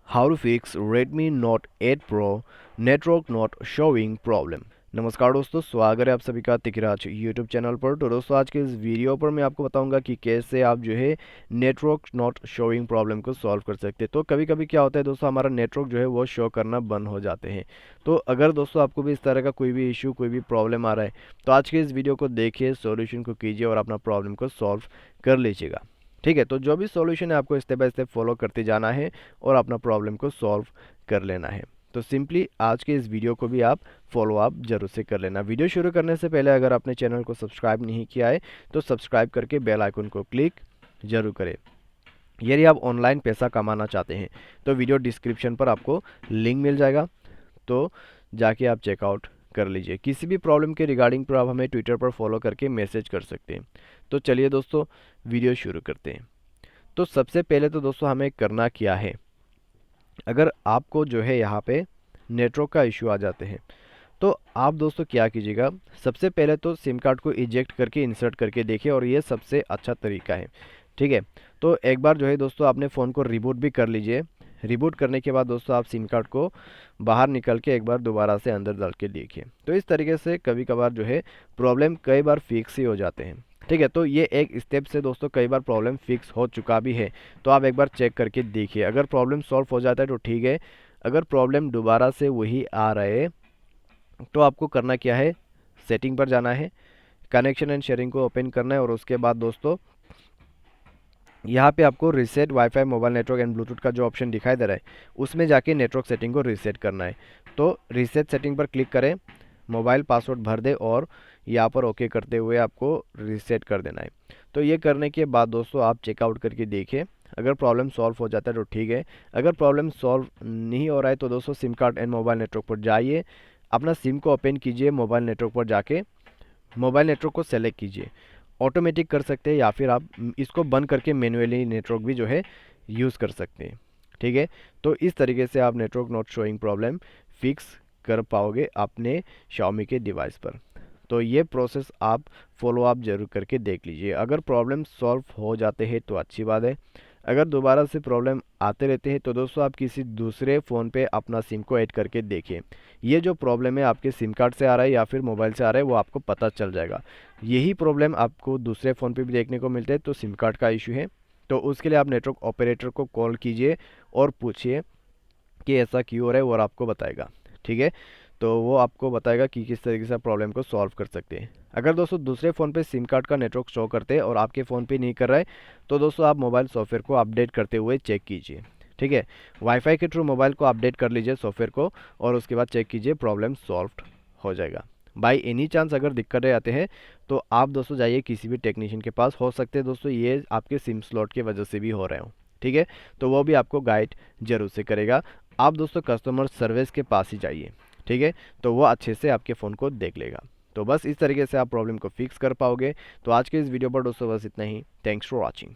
How to fix Redmi Note 8 Pro network not showing problem। नमस्कार दोस्तों, स्वागत है आप सभी का तिकराज यूट्यूब चैनल पर। तो दोस्तों आज के इस वीडियो पर मैं आपको बताऊंगा कि कैसे आप जो है नेटवर्क नॉट शोइंग प्रॉब्लम को सॉल्व कर सकते हैं। तो कभी कभी क्या होता है दोस्तों, हमारा नेटवर्क जो है वो शो करना बंद हो जाते हैं। तो अगर दोस्तों आपको भी इस तरह का कोई भी इशू, कोई भी प्रॉब्लम आ रहा है, तो आज के इस वीडियो को देखिए, सॉल्यूशन को कीजिए और अपना प्रॉब्लम को सॉल्व कर लीजिएगा। ठीक है, तो जो भी सॉल्यूशन है आपको स्टेप बाय स्टेप फॉलो करते जाना है और अपना प्रॉब्लम को सॉल्व कर लेना है। तो सिंपली आज के इस वीडियो को भी आप फॉलो अप जरूर से कर लेना। वीडियो शुरू करने से पहले अगर आपने चैनल को सब्सक्राइब नहीं किया है तो सब्सक्राइब करके बेल आइकन को क्लिक जरूर करें। यदि आप ऑनलाइन पैसा कमाना चाहते हैं तो वीडियो डिस्क्रिप्शन पर आपको लिंक मिल जाएगा, तो जाके आप चेकआउट कर लीजिए। किसी भी प्रॉब्लम के रिगार्डिंग पर आप हमें ट्विटर पर फॉलो करके मैसेज कर सकते हैं। तो चलिए दोस्तों वीडियो शुरू करते हैं। तो सबसे पहले तो दोस्तों हमें करना क्या है, अगर आपको जो है यहाँ पे नेटवर्क का इशू आ जाते हैं तो आप दोस्तों क्या कीजिएगा, सबसे पहले तो सिम कार्ड को इजेक्ट करके इंसर्ट करके देखिए, और ये सबसे अच्छा तरीका है। ठीक है, तो एक बार जो है दोस्तों आपने फ़ोन को रिबूट भी कर लीजिए। रिबूट करने के बाद दोस्तों आप सिम कार्ड को बाहर निकल के एक बार दोबारा से अंदर डाल के देखिए। तो इस तरीके से कभी कभार जो है प्रॉब्लम कई बार फिक्स ही हो जाते हैं। ठीक है, तो ये एक स्टेप से दोस्तों कई बार प्रॉब्लम फिक्स हो चुका भी है, तो आप एक बार चेक करके देखिए। अगर प्रॉब्लम सॉल्व हो जाता है तो ठीक है, अगर प्रॉब्लम दोबारा से वही आ रहा है तो आपको करना क्या है, सेटिंग पर जाना है, कनेक्शन एंड शेयरिंग को ओपन करना है, और उसके बाद दोस्तों यहाँ पे आपको reset wifi mobile network and Bluetooth का जो ऑप्शन दिखाई दे रहा है उसमें जाके नेटवर्क सेटिंग को रीसेट करना है। तो रीसेट सेटिंग पर क्लिक करें, मोबाइल पासवर्ड भर दे और यहाँ पर ओके करते हुए आपको रीसेट कर देना है। तो ये करने के बाद दोस्तों आप चेकआउट करके देखिए, अगर प्रॉब्लम सॉल्व हो जाता है तो ठीक है। अगर प्रॉब्लम सॉल्व नहीं हो रहा है तो दोस्तों SIM card and mobile network पर जाइए, अपना सिम को ओपन कीजिए, मोबाइल नेटवर्क पर जाके मोबाइल नेटवर्क को सेलेक्ट कीजिए। ऑटोमेटिक कर सकते हैं या फिर आप इसको बंद करके मैन्युअली नेटवर्क भी जो है यूज़ कर सकते हैं। ठीक है, तो इस तरीके से आप network not showing problem fix कर पाओगे अपने Xiaomi के डिवाइस पर। तो ये प्रोसेस आप फॉलो अप जरूर करके देख लीजिए। अगर प्रॉब्लम सॉल्व हो जाते हैं तो अच्छी बात है, अगर दोबारा से प्रॉब्लम आते रहते हैं तो दोस्तों आप किसी दूसरे फ़ोन पे अपना सिम को ऐड करके देखिए। ये जो प्रॉब्लम है आपके सिम कार्ड से आ रहा है या फिर मोबाइल से आ रहा है वो आपको पता चल जाएगा। यही प्रॉब्लम आपको दूसरे फ़ोन पे भी देखने को मिलते हैं, तो सिम कार्ड का इशू है। तो उसके लिए आप नेटवर्क ऑपरेटर को कॉल कीजिए और पूछिए कि ऐसा क्यों हो रहा है, और आपको बताएगा। ठीक है, तो वो आपको बताएगा कि किस तरीके से प्रॉब्लम को सॉल्व कर सकते हैं। अगर दोस्तों दूसरे फ़ोन पे सिम कार्ड का नेटवर्क शो करते हैं और आपके फ़ोन पे नहीं कर रहा है तो दोस्तों आप मोबाइल सॉफ्टवेयर को अपडेट करते हुए चेक कीजिए। ठीक है, वाईफाई के थ्रू मोबाइल को अपडेट कर लीजिए सॉफ्टवेयर को, और उसके बाद चेक कीजिए, प्रॉब्लम सॉल्व हो जाएगा। बाई एनी चांस अगर दिक्कतें आते हैं तो आप दोस्तों जाइए किसी भी टेक्नीशियन के पास, हो सकते हैं दोस्तों ये आपके सिम स्लॉट की वजह से भी हो रहे हो। ठीक है, तो वो भी आपको गाइड जरूर से करेगा। आप दोस्तों कस्टमर सर्विस के पास ही जाइए। ठीक है, तो वो अच्छे से आपके फ़ोन को देख लेगा। तो बस इस तरीके से आप प्रॉब्लम को फिक्स कर पाओगे। तो आज के इस वीडियो पर दोस्तों बस इतना ही। Thanks for watching.